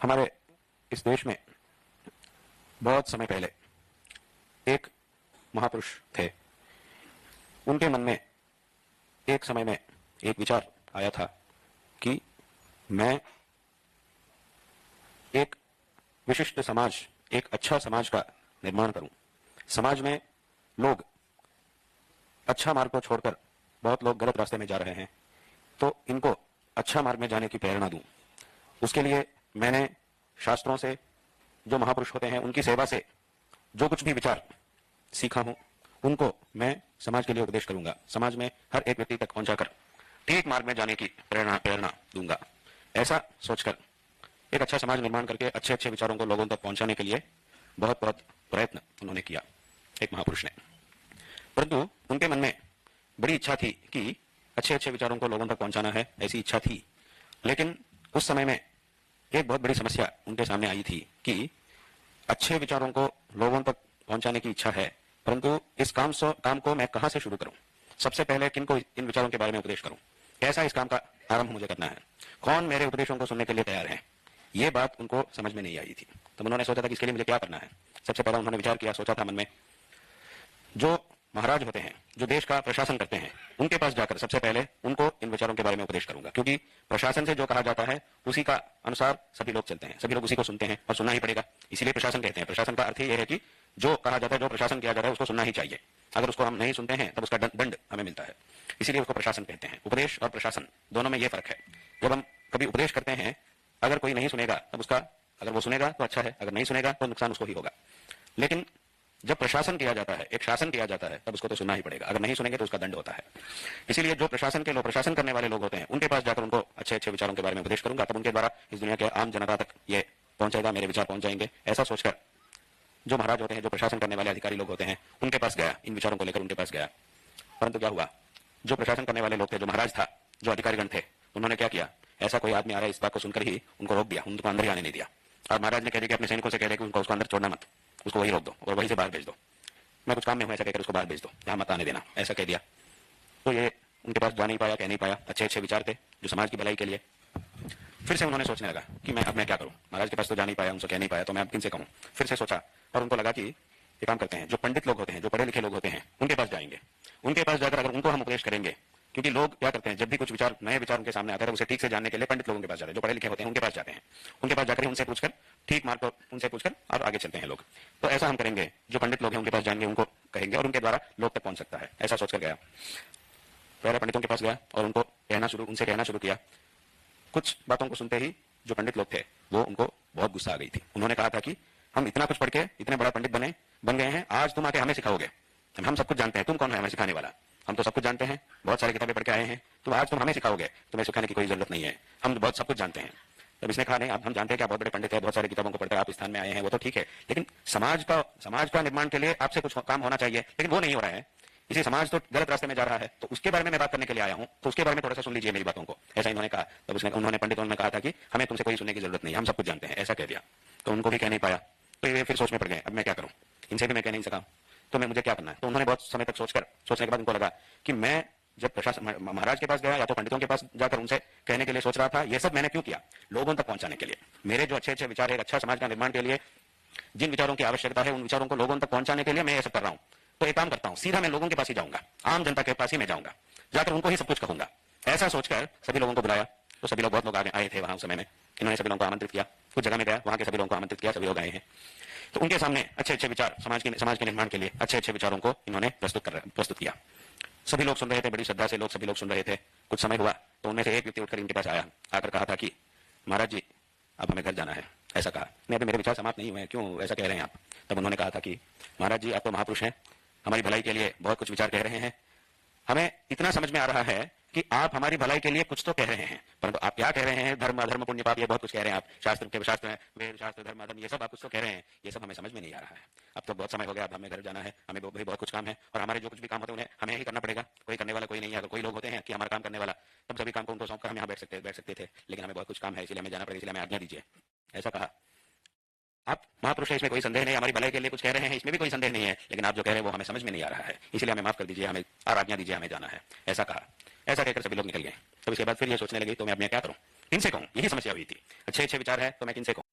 हमारे इस देश में बहुत समय पहले एक महापुरुष थे। उनके मन में एक समय में एक विचार आया था कि मैं एक विशिष्ट समाज, एक अच्छा समाज का निर्माण करूं। समाज में लोग अच्छा मार्ग को छोड़कर बहुत लोग गलत रास्ते में जा रहे हैं, तो इनको अच्छा मार्ग में जाने की प्रेरणा दूं। उसके लिए मैंने शास्त्रों से, जो महापुरुष होते हैं उनकी सेवा से जो कुछ भी विचार सीखा हूं, उनको मैं समाज के लिए उपदेश करूंगा। समाज में हर एक व्यक्ति तक पहुंचाकर ठीक मार्ग में जाने की प्रेरणा दूंगा। ऐसा सोचकर एक अच्छा समाज निर्माण करके अच्छे अच्छे विचारों को लोगों तक पहुंचाने के लिए बहुत बहुत प्रयत्न उन्होंने किया, एक महापुरुष ने। परंतु उनके मन में बड़ी इच्छा थी कि अच्छे अच्छे विचारों को लोगों तक पहुंचाना है, ऐसी इच्छा थी। लेकिन उस समय में एक बहुत बड़ी समस्या उनके सामने आई थी कि अच्छे विचारों को लोगों तक पहुंचाने की इच्छा है, परंतु इस काम को मैं कहां से शुरू करूं? सबसे पहले किनको इन विचारों के बारे में उपदेश करूं? कैसा इस काम का आरंभ मुझे करना है? कौन मेरे उपदेशों को सुनने के लिए तैयार है? ये बात उनको समझ में नहीं आई थी। तो उन्होंने सोचा था कि इसके लिए मुझे क्या करना है। सबसे पहला उन्होंने विचार किया, सोचा था मन में, जो महाराज होते हैं, जो देश का प्रशासन करते हैं, उनके पास जाकर सबसे पहले उनको इन विचारों के बारे में उपदेश करूंगा। क्योंकि प्रशासन से जो कहा जाता है उसी का अनुसार सभी लोग चलते हैं, सभी लोग उसी को सुनते हैं और सुनना ही पड़ेगा। इसीलिए प्रशासन कहते हैं। प्रशासन का अर्थ यह है कि जो कहा जाता है, जो प्रशासन किया जाता है, उसको सुनना ही चाहिए। अगर उसको हम नहीं सुनते हैं तब उसका दंड हमें मिलता है। इसीलिए उसको प्रशासन कहते हैं। उपदेश और प्रशासन दोनों में यह फर्क है। जब हम कभी उपदेश करते हैं, अगर कोई नहीं सुनेगा तब उसका, अगर वो सुनेगा तो अच्छा है, अगर नहीं सुनेगा तो नुकसान उसको ही होगा। लेकिन जब प्रशासन किया जाता है, एक शासन किया जाता है, तब उसको तो सुनना ही पड़ेगा। अगर नहीं सुनेंगे तो उसका दंड होता है। इसीलिए जो प्रशासन के लोग, प्रशासन करने वाले लोग होते हैं, उनके पास जाकर उनको अच्छे अच्छे विचारों के बारे में उपदेश करूंगा। तब उनके द्वारा इस दुनिया के आम जनता तक ये पहुंचेगा, मेरे विचार पहुंच जाएंगे। ऐसा सोचकर जो महाराज होते हैं, जो प्रशासन करने वाले अधिकारी लोग होते हैं, उनके पास गया, इन विचारों को लेकर उनके पास गया। परंतु क्या हुआ, जो प्रशासन करने वाले लोग थे, जो महाराज था, जो अधिकारीगण थे, उन्होंने क्या किया, ऐसा कोई आदमी आ रहा है, इस बात को सुनकर ही उनको रोक दिया, उनको अंदर ही आने नहीं दिया। और महाराज ने कह दिया कि अपने सैनिकों से कह दिया कि उनको उसको अंदर छोड़ना मत, उसको वही रोक दो और वहीं से बाहर भेज दो। मैं कुछ काम में हूं ऐसा कहकर उसको बाहर भेज दो, यहां मत आने देना, ऐसा कह दिया। तो ये उनके पास जा नहीं पाया, कह नहीं पाया। अच्छे अच्छे विचार थे जो समाज की भलाई के लिए। फिर से उन्होंने सोचने लगा कि मैं अब मैं क्या करूं, महाराज के पास तो जा नहीं पाया, उनसे कह नहीं पाया, तो मैं अब किनसे कहूं। फिर से सोचा और उनको लगा कि ये काम करते हैं, जो पंडित लोग होते हैं, जो पढ़े लिखे लोग होते हैं, उनके पास जाएंगे। उनके पास जाकर अगर उनको हम उपदेश करेंगे, क्योंकि लोग क्या करते हैं, जब भी कुछ विचार, नए विचार उनके सामने आता है, उसे ठीक से जानने के लिए पंडित लोगों के पास जाते हैं, जो पढ़े लिखे होते हैं, उनके पास जाते हैं। उनके पास जाकर उनसे पूछकर, ठीक मार्ग को उनसे पूछकर और आगे चलते हैं लोग। तो ऐसा हम करेंगे, जो पंडित लोग हैं उनके पास जाएंगे, उनको कहेंगे और उनके द्वारा लोग तक पहुंच सकता है। ऐसा सोचकर गया, पहले पंडितों के पास गया और उनको उनसे कहना शुरू किया। कुछ बातों को सुनते ही जो पंडित लोग थे, वो उनको बहुत गुस्सा आ गई थी। उन्होंने कहा था कि हम इतना कुछ पढ़ के इतने बड़ा पंडित बन गए हैं, आज तुम आके हमें सिखाओगे? हम सब कुछ जानते हैं, तुम कौन है हमें सिखाने वाला? हम तो सब कुछ जानते हैं, बहुत सारी किताबें पढ़ के आए हैं, तो आज तुम हमें सिखाओगे? तुम्हें सिखाने की कोई जरूरत नहीं है, हम बहुत सब कुछ जानते हैं। तब इसने कहा, नहीं, अब हम जानते हैं कि आप बहुत बड़े पंडित हैं, बहुत सारी किताबों को पढ़कर आप इस स्थान में आए हैं, वो तो ठीक है, लेकिन समाज का निर्माण के लिए आपसे कुछ काम होना चाहिए, लेकिन वो नहीं हो रहा है। इसी समाज तो गलत रास्ते में जा रहा है, तो उसके बारे में मैं बात करने के लिए आया हूं, तो उसके बारे में थोड़ा सा सुन लीजिए मेरी बातों को। ऐसा इन्होंने कहा। तब उन्होंने पंडितों ने कहा था कि हमें तुमसे कोई सुनने की जरूरत नहीं, हम सब कुछ जानते हैं, ऐसा कह दिया। तो उनको भी कह नहीं पाया, तो ये फिर सोच में पड़ गए, अब मैं क्या करूं, इनसे भी मैं कह नहीं सका, तो मुझे क्या करना है। तो उन्होंने बहुत समय तक सोचने के बाद उनको लगा कि मैं जब प्रशासन महाराज के पास गया या तो पंडितों के पास जाकर उनसे कहने के लिए सोच रहा था, ये सब मैंने क्यों किया? लोगों तक पहुंचाने के लिए। मेरे जो अच्छे अच्छे विचार है, अच्छा समाज का निर्माण के लिए जिन विचारों की आवश्यकता है, उन विचारों को लोगों तक पहुंचाने के लिए मैं ये सब कर रहा हूं। तो एक काम करता हूं, सीधा मैं लोगों के पास ही जाऊंगा, आम जनता के पास ही मैं जाऊंगा, जाकर उनको ही सब कुछ कहूंगा। ऐसा सोचकर सभी लोगों को बुलाया। तो सभी लोग, बहुत लोग आए थे वहां उस समय में। इन्होंने सभी लोगों को आमंत्रित किया। कुछ जगह में गया, वहां के सभी लोगों को आमंत्रित किया, सभी लोग आए हैं। तो उनके सामने अच्छे अच्छे विचार, समाज के निर्माण के लिए अच्छे अच्छे विचारों को इन्होंने प्रस्तुत किया। सभी लोग सुन रहे थे, बड़ी श्रद्धा से सभी लोग सुन रहे थे। कुछ समय हुआ तो उनमें से एक व्यक्ति उठकर इनके पास आया, आकर कहा था कि महाराज जी, अब हमें घर जाना है। ऐसा कहा। नहीं, अभी मेरे विचार समाप्त नहीं हुए, क्यों ऐसा कह रहे हैं आप? तब उन्होंने कहा था कि महाराज जी, आप तो महापुरुष हैं, हमारी भलाई के लिए बहुत कुछ विचार कह रहे हैं। हमें इतना समझ में आ रहा है कि आप हमारी भलाई के लिए कुछ तो कह रहे हैं, परंतु आप क्या कह रहे हैं, धर्म अधर्म पुण्य पाप, ये बहुत कुछ कह रहे हैं आप। शास्त्र वेद शास्त्र धर्म अधर्म, ये सब आप कुछ तो कह रहे हैं, ये सब हमें समझ में नहीं आ रहा है। अब तो बहुत समय हो गया, अब हमें घर जाना है, हमें भी बहुत कुछ काम है, और हमारे जो कुछ भी काम होते हैं उन्हें हमें ही करना पड़ेगा, कोई करने वाला कोई नहीं है। अगर कोई लोग होते हैं कि हमारा काम करने वाला, तब सभी काम को उनको सौंप कर हम यहाँ बैठ सकते थे, लेकिन हमें बहुत कुछ काम है, इसलिए हमें जाना पड़ेगा, इसलिए हमें आज्ञा दीजिए। ऐसा कहा। आप महापुरुष है, इसमें कोई संदेह नहीं, हमारी भलाई के लिए कुछ कह रहे हैं, इसमें भी कोई संदेह नहीं है, लेकिन आप जो कह रहे हैं वो हमें समझ में नहीं आ रहा है, इसलिए हमें माफ कर दीजिए, हमें और आज्ञा दीजिए, हमें जाना है। ऐसा कहा। ऐसा कहकर सभी लोग निकल गए। तब इसके बाद फिर ये सोचने लगे, तो मैं अब मैं क्या करूं, किनसे कहूं? यही समस्या हुई थी। अच्छे अच्छे विचार है तो मैं किनसे कहूं?